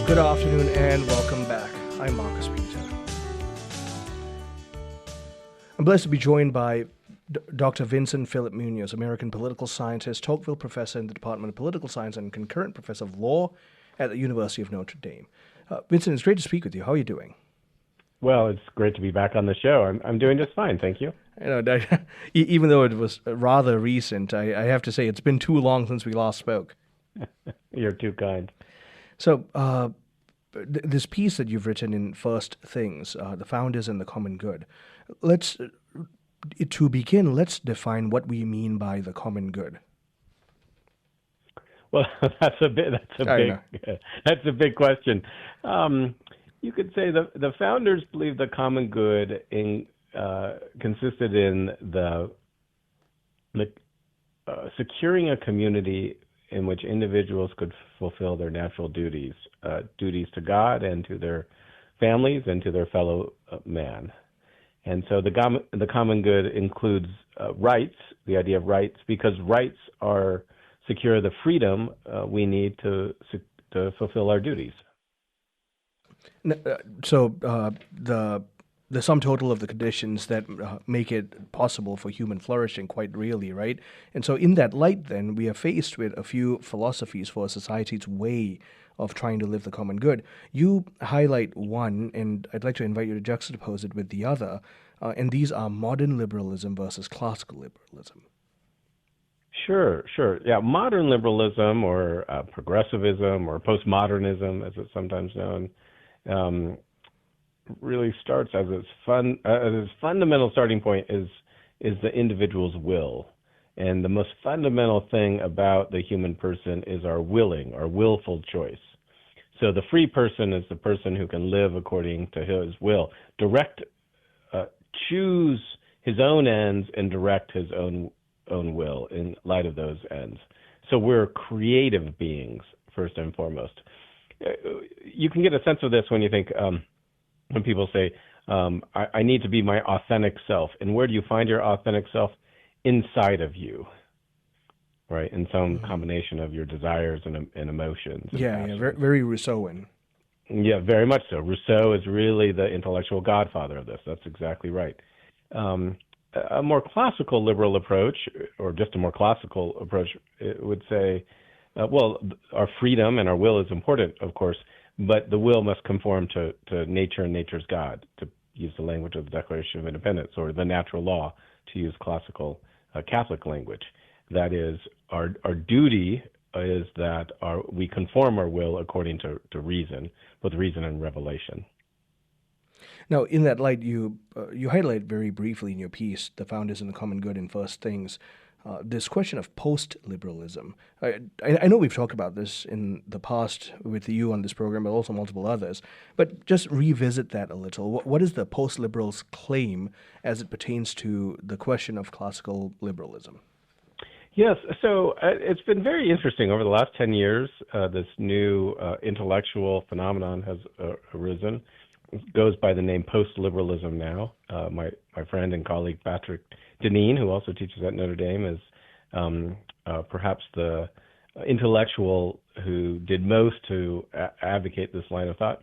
Good afternoon and welcome back. I'm Marcus Peter. I'm blessed to be joined by Dr. Vincent Phillip Munoz, American political scientist, Tocqueville professor in the Department of Political Science and concurrent professor of law at the University of Notre Dame. Vincent, it's great to speak with you. How are you doing? Well, it's great to be back on the show. I'm doing just fine, thank you. Even though it was rather recent, I have to say it's been too long since we last spoke. You're too kind. So, this piece that you've written in First Things, The Founders and the Common Good, to begin, let's define what we mean by the common good. Well, that's a big question. You could say the founders believed the common good consisted in the securing a community in which individuals could fulfill their natural duties to God and to their families and to their fellow man. And so the common good includes rights, the idea of rights, because rights secure the freedom we need to fulfill our duties. So the sum total of the conditions that make it possible for human flourishing quite really, right? And so in that light, then, we are faced with a few philosophies for society's way of trying to live the common good. You highlight one, and I'd like to invite you to juxtapose it with the other, and these are modern liberalism versus classical liberalism. Sure. Yeah, modern liberalism or progressivism or postmodernism, as it's sometimes known, really starts as its fundamental starting point is the individual's will. And the most fundamental thing about the human person is our willful choice. So the free person is the person who can live according to his will, choose his own ends and direct his own will in light of those ends. So we're creative beings, first and foremost. You can get a sense of this when you think, when people say, I need to be my authentic self. And where do you find your authentic self? Inside of you, right? In some combination of your desires and emotions. And very Rousseauian. Yeah, very much so. Rousseau is really the intellectual godfather of this. That's exactly right. A more classical liberal approach, or just a more classical approach, would say, our freedom and our will is important, of course, but the will must conform to nature and nature's God, to use the language of the Declaration of Independence, or the natural law, to use classical Catholic language. That is, our duty is that we conform our will according to reason, with reason and revelation. Now, in that light, you highlight very briefly in your piece, The Founders and the Common Good in First Things, this question of post-liberalism. I know we've talked about this in the past with you on this program, but also multiple others, but just revisit that a little. What is the post-liberals' claim as it pertains to the question of classical liberalism? Yes, so it's been very interesting. Over the last 10 years, this new intellectual phenomenon has arisen. It goes by the name post-liberalism now. My friend and colleague Patrick Deneen, who also teaches at Notre Dame, is perhaps the intellectual who did most to advocate this line of thought.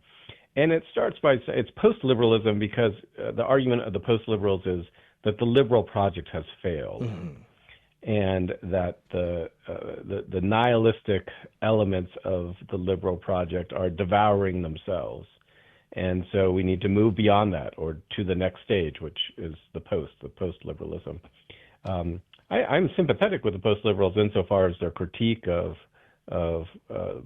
And it starts by, it's post-liberalism because the argument of the post-liberals is that the liberal project has failed. Mm-hmm. And that the nihilistic elements of the liberal project are devouring themselves. And so we need to move beyond that, or to the next stage, which is the post-liberalism. I'm sympathetic with the post-liberals insofar as their critique of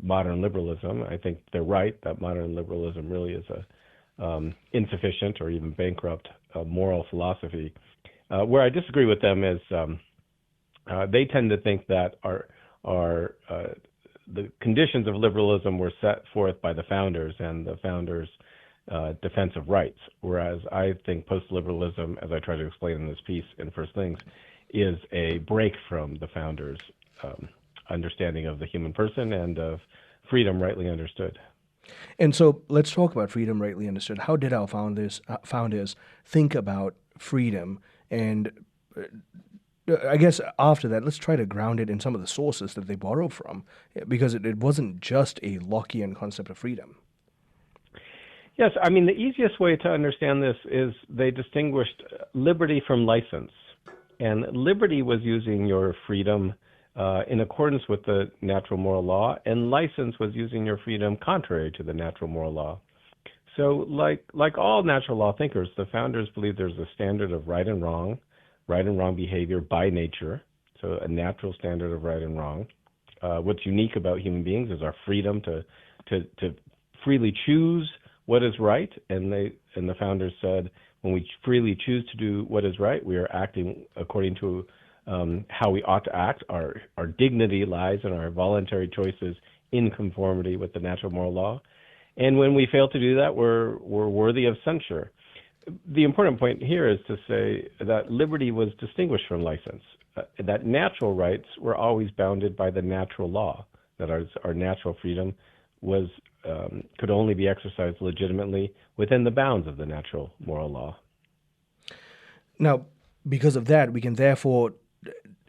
modern liberalism. I think they're right that modern liberalism really is a insufficient or even bankrupt moral philosophy. Where I disagree with them is they tend to think that the conditions of liberalism were set forth by the founders and the founders' defense of rights, whereas I think post-liberalism, as I try to explain in this piece in First Things, is a break from the founders' understanding of the human person and of freedom rightly understood. And so let's talk about freedom rightly understood. How did our founders think about freedom? And I guess after that, let's try to ground it in some of the sources that they borrow from, because it wasn't just a Lockean concept of freedom. Yes, I mean, the easiest way to understand this is they distinguished liberty from license. And liberty was using your freedom in accordance with the natural moral law, and license was using your freedom contrary to the natural moral law. So like all natural law thinkers, the founders believe there's a standard of right and wrong behavior by nature, so a natural standard of right and wrong. What's unique about human beings is our freedom to freely choose what is right, and the founders said when we freely choose to do what is right, we are acting according to how we ought to act. Our dignity lies in our voluntary choices in conformity with the natural moral law, and when we fail to do that, we're worthy of censure. The important point here is to say that liberty was distinguished from license, that natural rights were always bounded by the natural law, that our natural freedom was could only be exercised legitimately within the bounds of the natural moral law. Now, because of that, we can therefore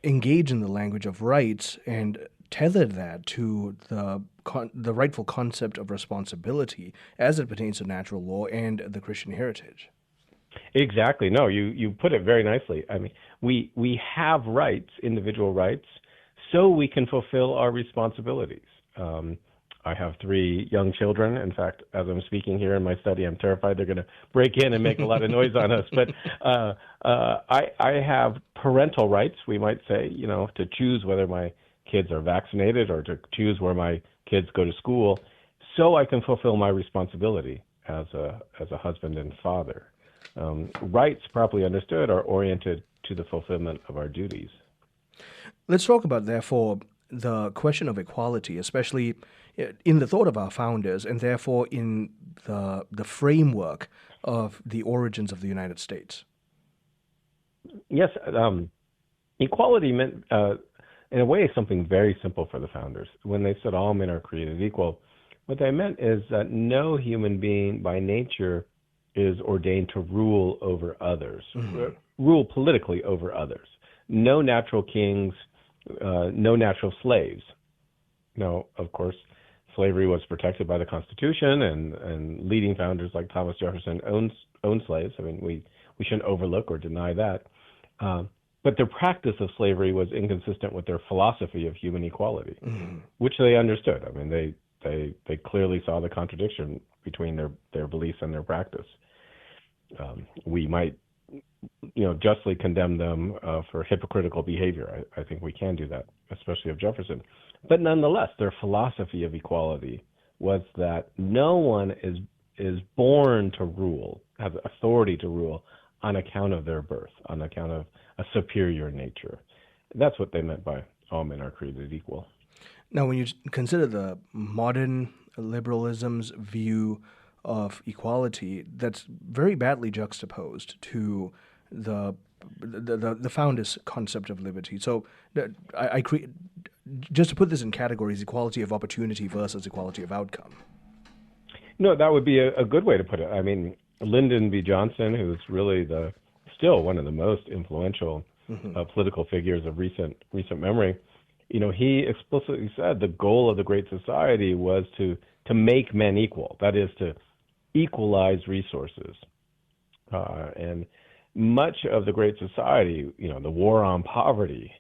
engage in the language of rights and tether that to the rightful concept of responsibility as it pertains to natural law and the Christian heritage. Exactly. No, you put it very nicely. I mean, we have rights, individual rights, so we can fulfill our responsibilities. I have 3 young children. In fact, as I'm speaking here in my study, I'm terrified they're going to break in and make a lot of noise on us. But I have parental rights, we might say, to choose whether my kids are vaccinated or to choose where my kids go to school, so I can fulfill my responsibility as a husband and father. Rights, properly understood, are oriented to the fulfillment of our duties. Let's talk about, therefore, the question of equality, especially in the thought of our founders, and therefore in the framework of the origins of the United States. Yes, equality meant, in a way, something very simple for the founders. When they said all men are created equal, what they meant is that no human being by nature is ordained to rule over others, rule politically over others. No natural kings, no natural slaves. Now, of course, slavery was protected by the Constitution, and leading founders like Thomas Jefferson owned slaves. I mean, we shouldn't overlook or deny that. But their practice of slavery was inconsistent with their philosophy of human equality, which they understood. I mean, they clearly saw the contradiction between their beliefs and their practice. We might, justly condemn them for hypocritical behavior. I think we can do that, especially of Jefferson. But nonetheless, their philosophy of equality was that no one is born to rule, has authority to rule on account of their birth, on account of a superior nature. That's what they meant by all men are created equal. Now, when you consider the modern liberalism's view of equality, that's very badly juxtaposed to the founders' concept of liberty. So just to put this in categories, equality of opportunity versus equality of outcome. No, that would be a good way to put it. I mean, Lyndon B. Johnson, who's really still one of the most influential political figures of recent memory, he explicitly said the goal of the Great Society was to make men equal. That is, to equalize resources. And much of the Great Society, the war on poverty,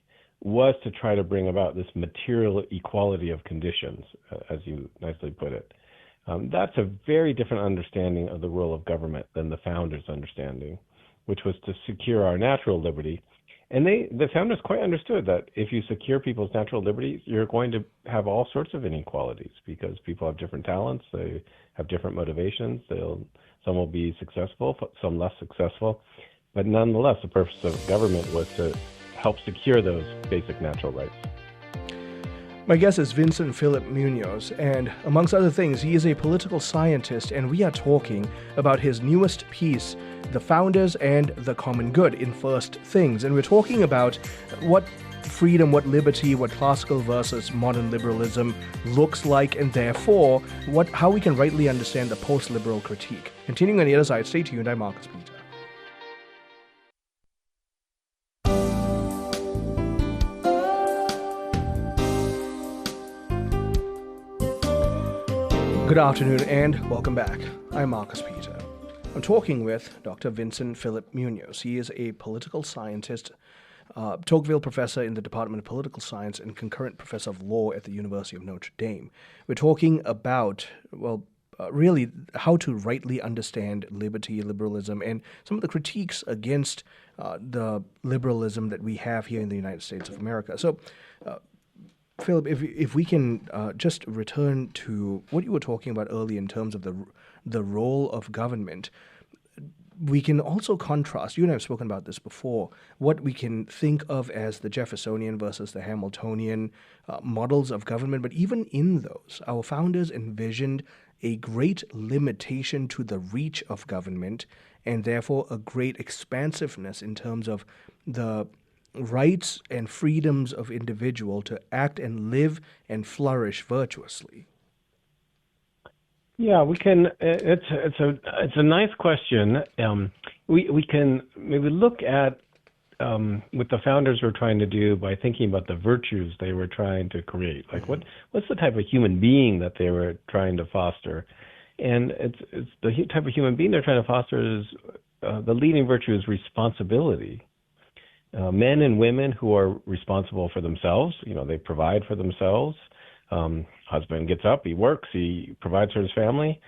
was to try to bring about this material equality of conditions, as you nicely put it. That's a very different understanding of the role of government than the founders' understanding, which was to secure our natural liberty. And the founders quite understood that if you secure people's natural liberties, you're going to have all sorts of inequalities because people have different talents, they have different motivations. Some will be successful, some less successful. But nonetheless, the purpose of government was to help secure those basic natural rights. My guest is Vincent Phillip Munoz, and amongst other things, he is a political scientist, and we are talking about his newest piece, The Founders and the Common Good in First Things. And we're talking about what freedom, what liberty, what classical versus modern liberalism looks like, and therefore how we can rightly understand the post-liberal critique. Continuing on the other side, stay tuned. I'm Marcus Peter. Good afternoon and welcome back. I'm Marcus Peter. I'm talking with Dr. Vincent Phillip Munoz. He is a political scientist, Tocqueville professor in the Department of Political Science and concurrent professor of law at the University of Notre Dame. We're talking about, really how to rightly understand liberty, liberalism, and some of the critiques against the liberalism that we have here in the United States of America. So, Philip, if we can just return to what you were talking about earlier in terms of the role of government, we can also contrast, you and I have spoken about this before, what we can think of as the Jeffersonian versus the Hamiltonian models of government. But even in those, our founders envisioned a great limitation to the reach of government and therefore a great expansiveness in terms of the rights and freedoms of individual to act and live and flourish virtuously. Yeah, we can. It's a nice question. We can maybe look at what the founders were trying to do by thinking about the virtues they were trying to create. Like what's the type of human being that they were trying to foster? And it's the type of human being they're trying to foster is the leading virtue is responsibility. Men and women who are responsible for themselves, they provide for themselves. Husband gets up, he works, he provides for his family.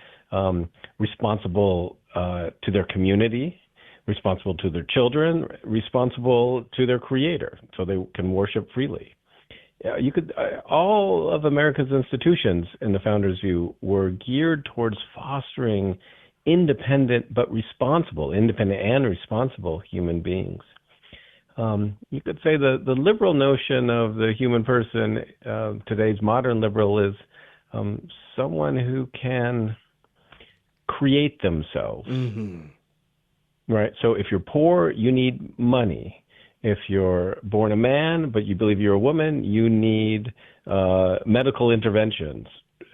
Responsible to their community, responsible to their children, responsible to their creator, so they can worship freely. All of America's institutions, in the founders' view, were geared towards fostering independent and responsible human beings. You could say the liberal notion of the human person, today's modern liberal, is someone who can create themselves. Mm-hmm. Right? So if you're poor, you need money. If you're born a man, but you believe you're a woman, you need medical interventions,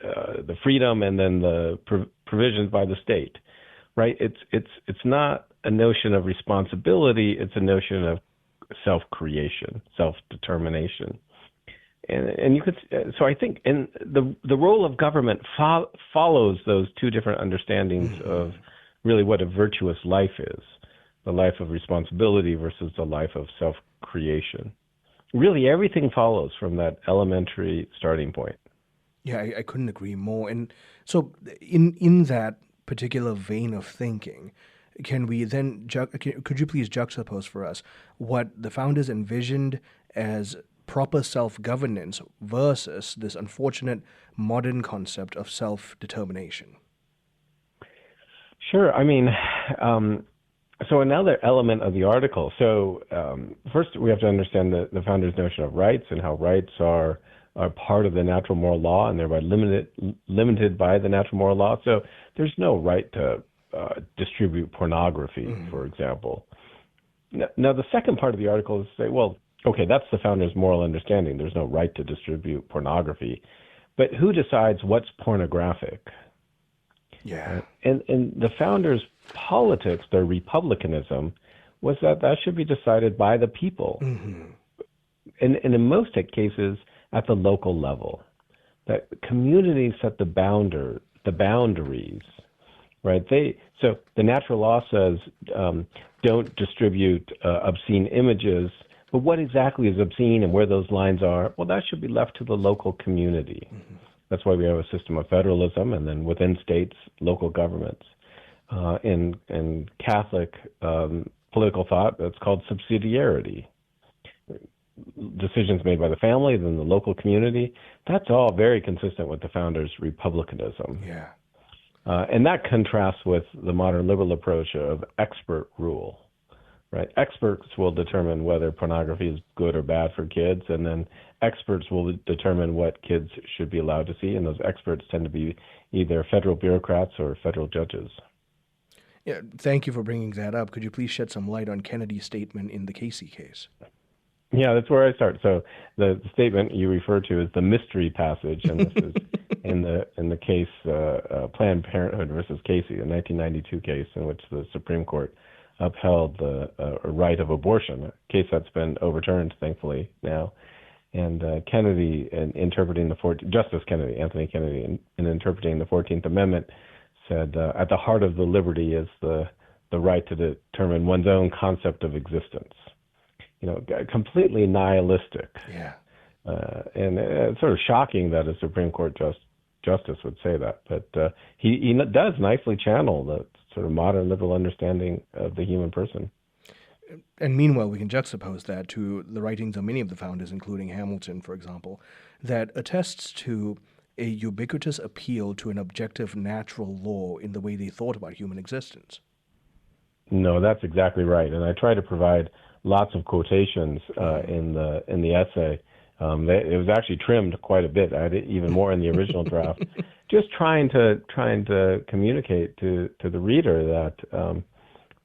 the freedom and then the provisions by the state. Right? It's not a notion of responsibility, it's a notion of self-creation, self-determination, and you could. So I think, and the role of government follows those two different understandings of really what a virtuous life is: the life of responsibility versus the life of self-creation. Really, everything follows from that elementary starting point. Yeah, I couldn't agree more. And so, in that particular vein of thinking, can we then, could you please juxtapose for us what the founders envisioned as proper self-governance versus this unfortunate modern concept of self-determination? Sure. I mean, so another element of the article. So first, we have to understand the founders' notion of rights and how rights are part of the natural moral law and thereby limited by the natural moral law. So there's no right to distribute pornography, for example. Now, the second part of the article is to say, well, okay, that's the founders' moral understanding. There's no right to distribute pornography. But who decides what's pornographic? Yeah. And the founders' politics, their republicanism, was that should be decided by the people. Mm-hmm. And in most cases, at the local level. That communities set the boundaries. Right. So the natural law says don't distribute obscene images. But what exactly is obscene and where those lines are? Well, that should be left to the local community. Mm-hmm. That's why we have a system of federalism, and then within states, local governments. In Catholic political thought, that's called subsidiarity. Decisions made by the family, then the local community. That's all very consistent with the founders' republicanism. Yeah. And that contrasts with the modern liberal approach of expert rule, right? Experts will determine whether pornography is good or bad for kids, and then experts will determine what kids should be allowed to see, and those experts tend to be either federal bureaucrats or federal judges. Yeah, thank you for bringing that up. Could you please shed some light on Kennedy's statement in the Casey case? Yeah, that's where I start. So the statement you refer to is the mystery passage, and this is in the case Planned Parenthood versus Casey, a 1992 case in which the Supreme Court upheld the right of abortion, a case that's been overturned, thankfully, now. And Kennedy, in interpreting Justice Kennedy, Anthony Kennedy, in interpreting the 14th Amendment, said, at the heart of the liberty is the right to determine one's own concept of existence. Completely nihilistic. Yeah. And it's sort of shocking that a Supreme Court justice would say that. But he does nicely channel the sort of modern liberal understanding of the human person. And meanwhile, we can juxtapose that to the writings of many of the founders, including Hamilton, for example, that attests to a ubiquitous appeal to an objective natural law in the way they thought about human existence. No, that's exactly right. And I try to provide lots of quotations in the essay. It was actually trimmed quite a bit. I did even more in the original draft, just trying to communicate to the reader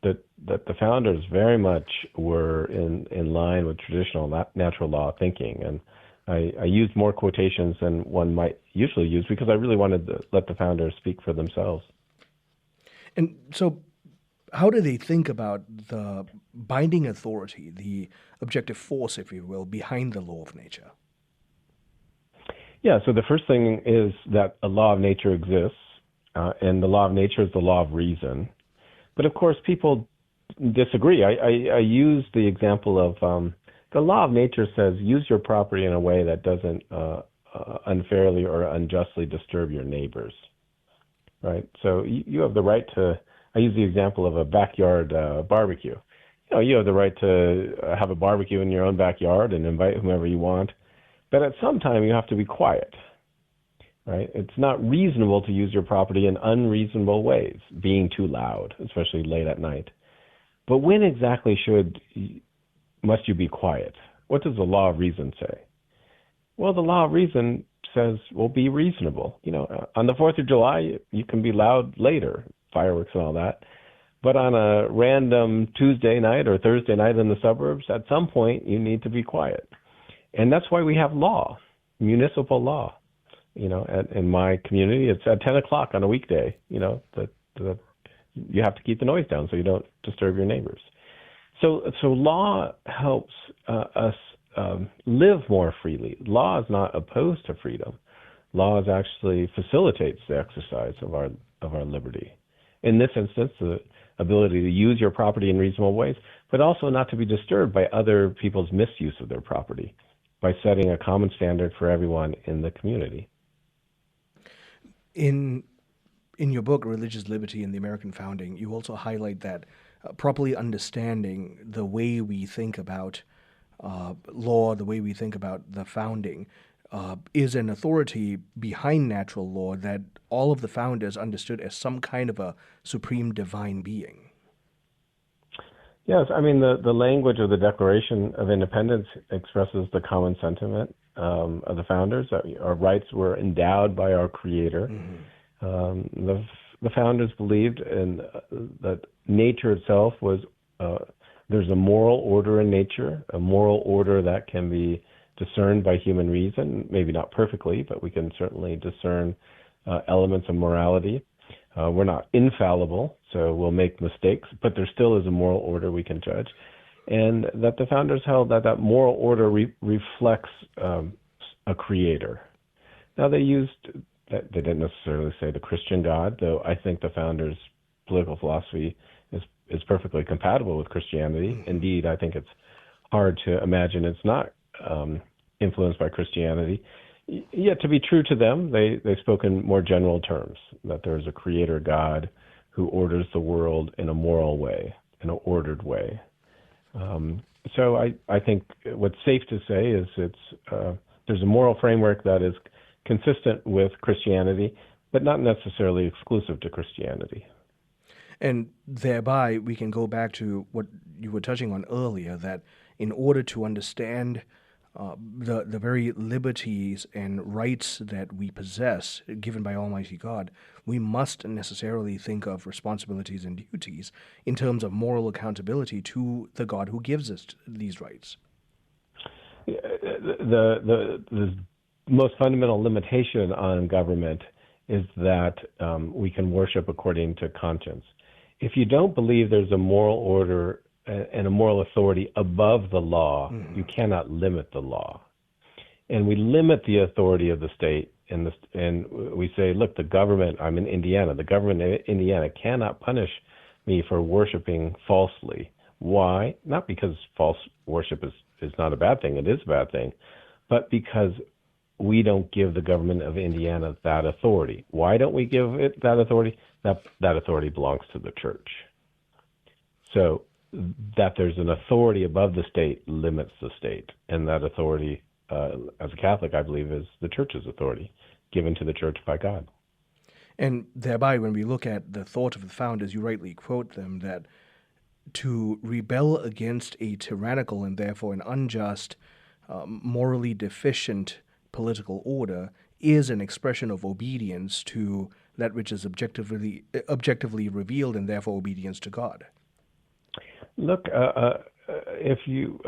that the founders very much were in line with traditional natural law thinking. And I used more quotations than one might usually use because I really wanted to let the founders speak for themselves. And so how do they think about the binding authority, the objective force, if you will, behind the law of nature? Yeah, so the first thing is that a law of nature exists, and the law of nature is the law of reason. But of course, people disagree. I use the example of the law of nature says use your property in a way that doesn't unfairly or unjustly disturb your neighbors, right? So you have the right to, I use the example of a backyard barbecue. You have the right to have a barbecue in your own backyard and invite whomever you want. But at some time, you have to be quiet, right? It's not reasonable to use your property in unreasonable ways, being too loud, especially late at night. But when exactly must you be quiet? What does the law of reason say? Well, the law of reason says, well, be reasonable. On the 4th of July, you can be loud later, fireworks and all that. But on a random Tuesday night or Thursday night in the suburbs, at some point, you need to be quiet. And that's why we have law, municipal law. In my community, it's at 10 o'clock on a weekday, that you have to keep the noise down so you don't disturb your neighbors. So law helps us live more freely. Law is not opposed to freedom. Law actually facilitates the exercise of our liberty. In this instance, the ability to use your property in reasonable ways, but also not to be disturbed by other people's misuse of their property, by setting a common standard for everyone in the community. In your book, Religious Liberty and the American Founding, you also highlight that properly understanding the way we think about law, the way we think about the founding, is an authority behind natural law that all of the founders understood as some kind of a supreme divine being. Yes, I mean, the language of the Declaration of Independence expresses the common sentiment of the founders, that our rights were endowed by our Creator. Mm-hmm. The founders believed that nature itself was, there's a moral order in nature, a moral order that can be discerned by human reason, maybe not perfectly, but we can certainly discern elements of morality. We're not infallible, so we'll make mistakes, but there still is a moral order we can judge. And that the founders held that moral order reflects a creator. Now, they didn't necessarily say the Christian God, though I think the founders' political philosophy is perfectly compatible with Christianity. Indeed, I think it's hard to imagine it's not influenced by Christianity. Yet, to be true to them, they spoke in more general terms, that there is a creator God who orders the world in a moral way, in an ordered way. So I think what's safe to say is there's a moral framework that is consistent with Christianity, but not necessarily exclusive to Christianity. And thereby, we can go back to what you were touching on earlier, that in order to understand the very liberties and rights that we possess, given by Almighty God, we must necessarily think of responsibilities and duties in terms of moral accountability to the God who gives us these rights. The most fundamental limitation on government is that we can worship according to conscience. If you don't believe there's a moral order and a moral authority above the law, you cannot limit the law. and we limit the authority of the state, and we say, look, the government, I'm in Indiana, the government in Indiana cannot punish me for worshiping falsely. Why? Not because false worship is not a bad thing, it is a bad thing, but because we don't give the government of Indiana that authority. Why don't we give it that authority? That authority belongs to the church. So that there's an authority above the state limits the state, and that authority, as a Catholic, I believe, is the church's authority, given to the church by God. And thereby, when we look at the thought of the founders, you rightly quote them that to rebel against a tyrannical and therefore an unjust, morally deficient political order is an expression of obedience to that which is objectively revealed, and therefore obedience to God. Look, if you,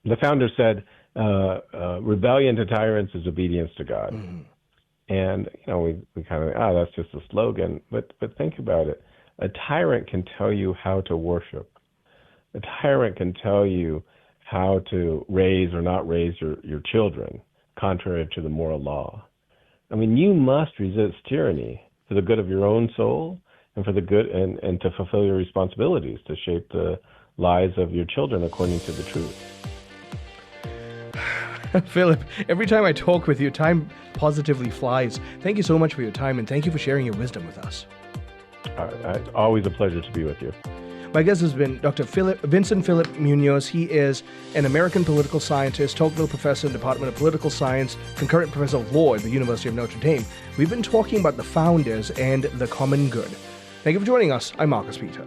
the founder said, rebellion to tyrants is obedience to God. Mm-hmm. And, we kind of, that's just a slogan. But think about it. A tyrant can tell you how to worship. A tyrant can tell you how to raise or not raise your children, contrary to the moral law. I mean, you must resist tyranny for the good of your own soul and for the good and to fulfill your responsibilities to shape the lives of your children according to the truth. Philip, every time I talk with you, time positively flies. Thank you so much for your time, and thank you for sharing your wisdom with us. It's always a pleasure to be with you. My guest has been Dr. Vincent Phillip Munoz. He is an American political scientist, Tocqueville professor in the Department of Political Science, concurrent professor of law at the University of Notre Dame. We've been talking about the founders and the common good. Thank you for joining us. I'm Marcus Peter.